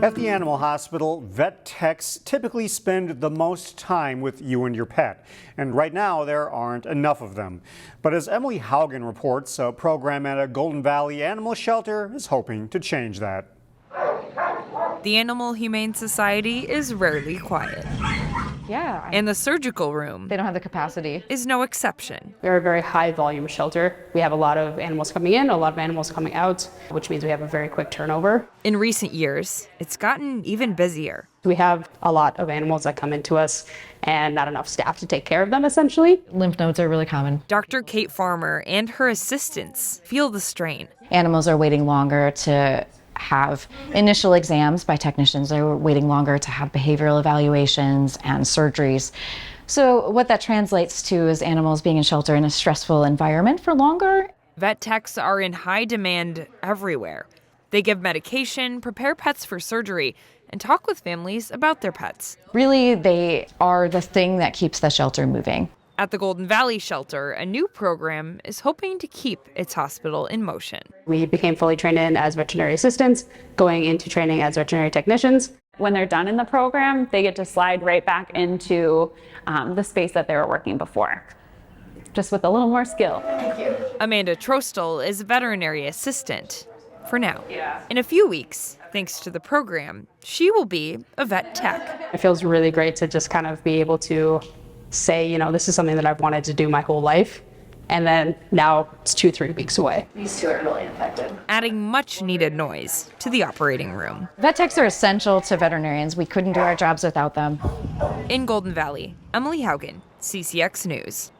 At the animal hospital, vet techs typically spend the most time with you and your pet, and right now there aren't enough of them. But as Emily Haugen reports, a program at a Golden Valley animal shelter is hoping to change that. The Animal Humane Society is rarely quiet. Yeah. And the surgical room, They don't have the capacity. is no exception. We're a very high volume shelter. We have a lot of animals coming in, a lot of animals coming out, which means we have a very quick turnover. In recent years, it's gotten even busier. We have a lot of animals that come into us and not enough staff to take care of them, essentially. Lymph nodes are really common. Dr. Kate Farmer and her assistants feel the strain. Animals are waiting longer to have initial exams by technicians. They're waiting longer to have behavioral evaluations and surgeries. So what that translates to is animals being in shelter in a stressful environment for longer. Vet techs are in high demand everywhere. They give medication, prepare pets for surgery, and talk with families about their pets. Really, they are the thing that keeps the shelter moving. At the Golden Valley Shelter, a new program is hoping to keep its hospital in motion. We became fully trained in as veterinary assistants, going into training as veterinary technicians. When they're done in the program, they get to slide right back into the space that they were working before, just with a little more skill. Thank you. Amanda Trostel is a veterinary assistant for now. In a few weeks, thanks to the program, she will be a vet tech. It feels really great to just kind of be able to say, you know, this is something that I've wanted to do my whole life. And then now it's 2-3 weeks away. These two are really infected. Adding much needed noise to the operating room. Vet techs are essential to veterinarians. We couldn't do our jobs without them. In Golden Valley, Emily Haugen, CCX News.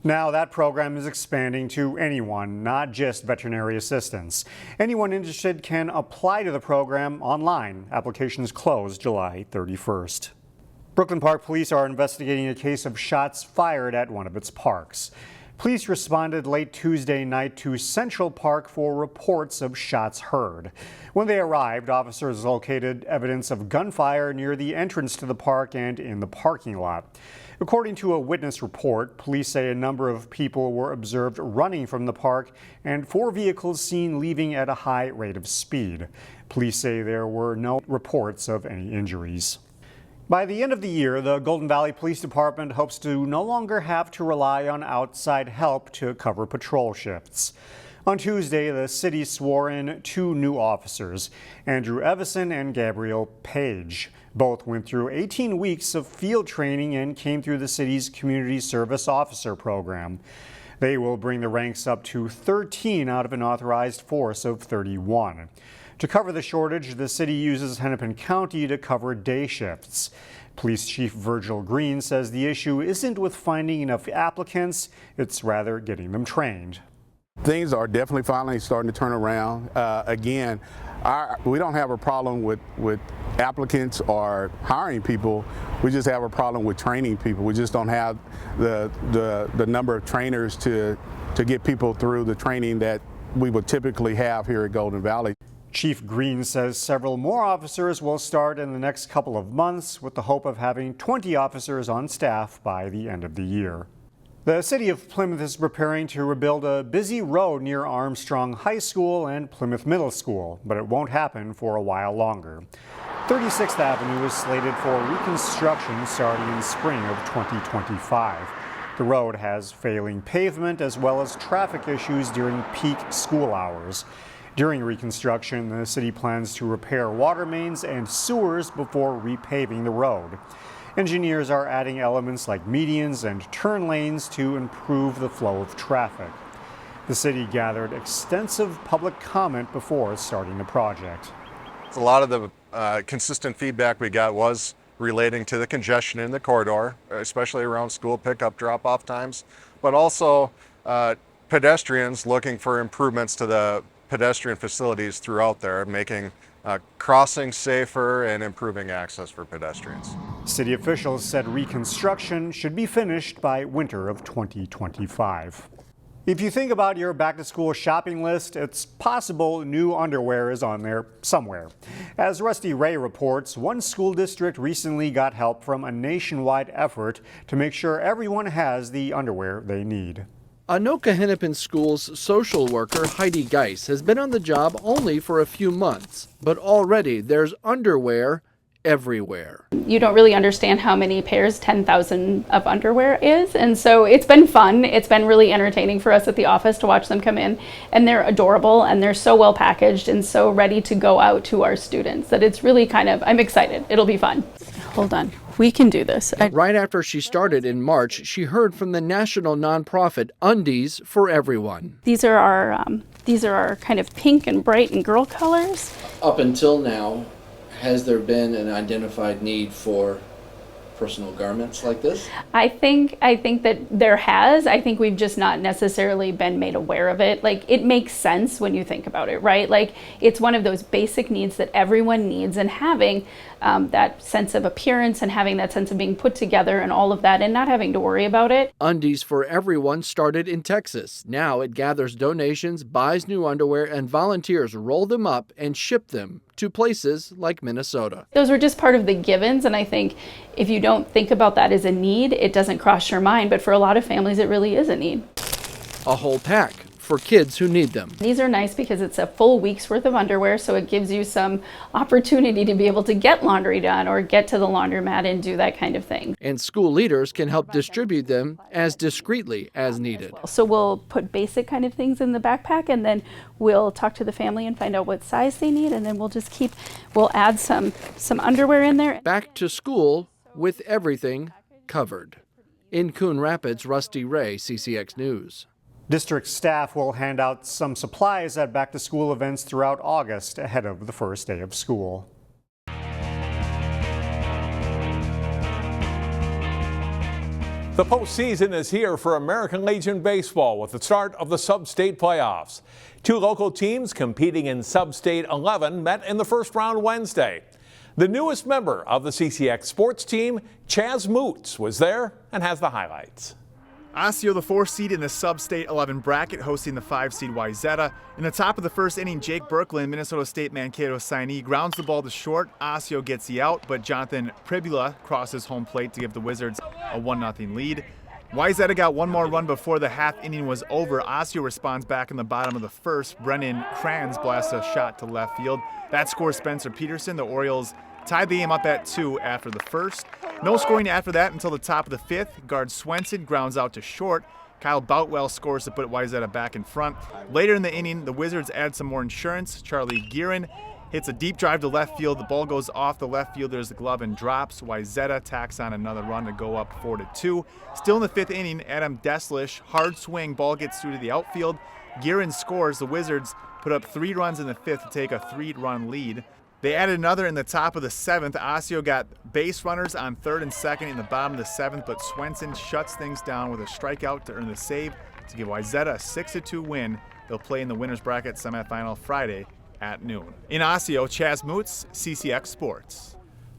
Now that program is expanding to anyone, not just veterinary assistants. Anyone interested can apply to the program online. Applications close July 31st. Brooklyn Park Police are investigating a case of shots fired at one of its parks. Police responded late Tuesday night to Central Park for reports of shots heard. When they arrived, officers located evidence of gunfire near the entrance to the park and in the parking lot. According to a witness report, police say a number of people were observed running from the park and 4 vehicles seen leaving at a high rate of speed. Police say there were no reports of any injuries. By the end of the year, the Golden Valley Police Department hopes to no longer have to rely on outside help to cover patrol shifts. On Tuesday, the city swore in 2 new officers, Andrew Evison and Gabriel Page. Both went through 18 weeks of field training and came through the city's Community Service Officer program. They will bring the ranks up to 13 out of an authorized force of 31. To cover the shortage, the city uses Hennepin County to cover day shifts. Police Chief Virgil Green says the issue isn't with finding enough applicants, it's rather getting them trained. Things are definitely finally starting to turn around. Again, we don't have a problem with applicants or hiring people. We just have a problem with training people. We just don't have the number of trainers to get people through the training that we would typically have here at Golden Valley. Chief Green says several more officers will start in the next couple of months with the hope of having 20 officers on staff by the end of the year. The city of Plymouth is preparing to rebuild a busy road near Armstrong High School and Plymouth Middle School, but it won't happen for a while longer. 36th Avenue is slated for reconstruction starting in spring of 2025. The road has failing pavement as well as traffic issues during peak school hours. During reconstruction, the city plans to repair water mains and sewers before repaving the road. Engineers are adding elements like medians and turn lanes to improve the flow of traffic. The city gathered extensive public comment before starting the project. A lot of the consistent feedback we got was relating to the congestion in the corridor, especially around school pickup drop-off times, but also pedestrians looking for improvements to the pedestrian facilities throughout there, making crossing safer and improving access for pedestrians. City officials said reconstruction should be finished by winter of 2025. If you think about your back-to-school shopping list, it's possible new underwear is on there somewhere. As Rusty Ray reports, one school district recently got help from a nationwide effort to make sure everyone has the underwear they need. Anoka-Hennepin School's social worker Heidi Geis has been on the job only for a few months, but already there's underwear everywhere. You don't really understand how many pairs 10,000 of underwear is, and so it's been fun. It's been really entertaining for us at the office to watch them come in, and they're adorable and they're so well packaged and so ready to go out to our students that it's really I'm excited. It'll be fun. Hold on. We can do this. Right after she started in March, she heard from the national nonprofit Undies for Everyone. These are our kind of pink and bright and girl colors. Up until now, has there been an identified need for personal garments like this? I think that there has. I think we've just not necessarily been made aware of it. Like, it makes sense when you think about it, right? Like, it's one of those basic needs that everyone needs, and having that sense of appearance and having that sense of being put together and all of that and not having to worry about it. Undies for Everyone started in Texas. Now it gathers donations, buys new underwear, and volunteers roll them up and ship them to places like Minnesota. Those were just part of the givens, and I think if you don't think about that as a need, it doesn't cross your mind, but for a lot of families it really is a need. A whole pack for kids who need them. These are nice because it's a full week's worth of underwear, so it gives you some opportunity to be able to get laundry done or get to the laundromat and do that kind of thing. And school leaders can help distribute them as discreetly as needed. So we'll put basic kind of things in the backpack, and then we'll talk to the family and find out what size they need, and then we'll add some underwear in there. Back to school with everything covered. In Coon Rapids, Rusty Ray, CCX News. District staff will hand out some supplies at back-to-school events throughout August ahead of the first day of school. The postseason is here for American Legion Baseball with the start of the Sub-State playoffs. Two local teams competing in Sub-State 11 met in the first round Wednesday. The newest member of the CCX sports team, Chaz Moots, was there and has the highlights. Osseo, the 4th seed in the Sub-State 11 bracket, hosting the 5 seed Wayzata. In the top of the first inning, Jake Berkland, Minnesota State Mankato signee, grounds the ball to short. Osseo gets the out, but Jonathan Pribula crosses home plate to give the Wizards a 1-0 lead. Wayzata got one more run before the half inning was over. Osseo responds back in the bottom of the first. Brennan Kranz blasts a shot to left field. That scores Spencer Peterson. The Orioles tied the game up at 2 after the first. No scoring after that until the top of the 5th. Guard Swenson grounds out to short. Kyle Boutwell scores to put Wayzata back in front. Later in the inning, the Wizards add some more insurance. Charlie Guerin hits a deep drive to left field. The ball goes off the left fielder's glove and drops. Wayzata tacks on another run to go up 4-2. Still in the 5th inning, Adam Deslish, hard swing, ball gets through to the outfield. Guerin scores. The Wizards put up 3 runs in the 5th to take a 3-run lead. They added another in the top of the 7th. Osseo got base runners on 3rd and 2nd in the bottom of the 7th, but Swenson shuts things down with a strikeout to earn the save to give Wayzata a 6-2 win. They'll play in the winner's bracket semifinal Friday at noon. In Osseo, Chaz Moots, CCX Sports.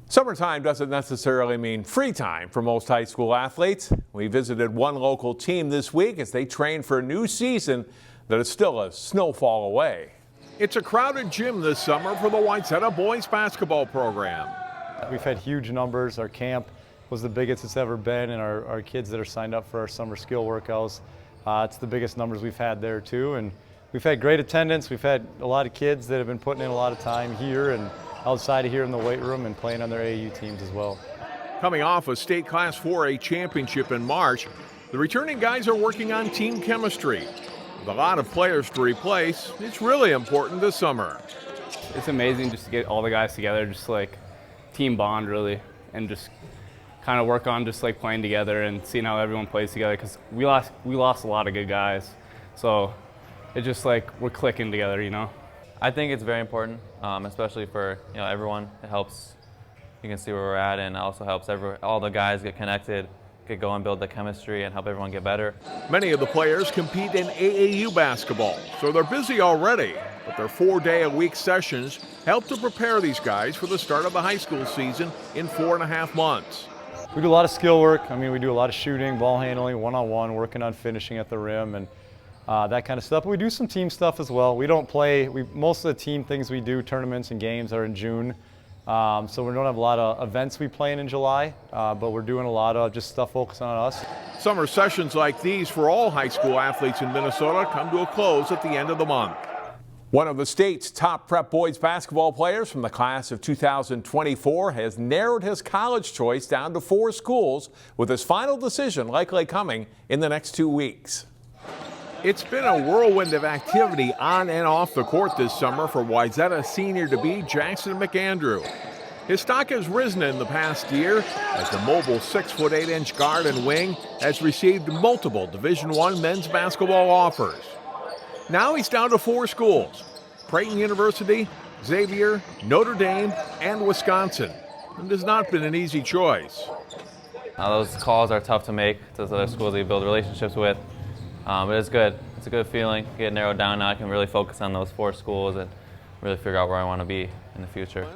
Summertime doesn't necessarily mean free time for most high school athletes. We visited one local team this week as they train for a new season that is still a snowfall away. It's a crowded gym this summer for the Wayzata boys basketball program. We've had huge numbers. Our camp was the biggest it's ever been, and our kids that are signed up for our summer skill workouts, it's the biggest numbers we've had there too. And we've had great attendance. We've had a lot of kids that have been putting in a lot of time here and outside of here in the weight room and playing on their AAU teams as well. Coming off a state Class 4A championship in March, the returning guys are working on team chemistry. With a lot of players to replace, it's really important this summer. It's amazing just to get all the guys together, just like team bond really, and just kind of work on just like playing together and seeing how everyone plays together, because we lost a lot of good guys. So it's just like we're clicking together, you know. I think it's very important, especially for everyone. It helps. You can see where we're at, and it also helps all the guys get connected, get going, build the chemistry, and help everyone get better. Many of the players compete in AAU basketball, so they're busy already. But their 4-day-a-week sessions help to prepare these guys for the start of the high school season in 4.5 months. We do a lot of skill work. I mean, we do a lot of shooting, ball handling, one-on-one, working on finishing at the rim, and that kind of stuff. But we do some team stuff as well. We don't play. Most of the team things we do, tournaments and games, are in June. So we don't have a lot of events we plan in July, but we're doing a lot of just stuff focused on us. Summer sessions like these for all high school athletes in Minnesota come to a close at the end of the month. One of the state's top prep boys basketball players from the class of 2024 has narrowed his college choice down to 4 schools, with his final decision likely coming in the next 2 weeks. It's been a whirlwind of activity on and off the court this summer for Wayzata senior-to-be Jackson McAndrew. His stock has risen in the past year as the mobile 6'8" guard and wing has received multiple Division I men's basketball offers. Now he's down to 4 schools: Creighton University, Xavier, Notre Dame, and Wisconsin. It has not been an easy choice. Those calls are tough to make. Those other schools that you build relationships with. But it's good. It's a good feeling. Get narrowed down now. I can really focus on those 4 schools and really figure out where I want to be in the future.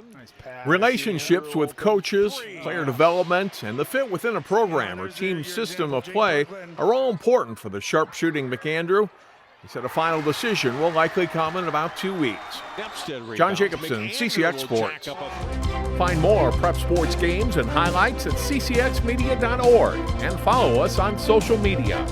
Relationships with coaches, player development, and the fit within a program or team system of play are all important for the sharpshooting McAndrew. He said a final decision will likely come in about 2 weeks. John Jacobson, CCX Sports. Find more prep sports games and highlights at ccxmedia.org and follow us on social media.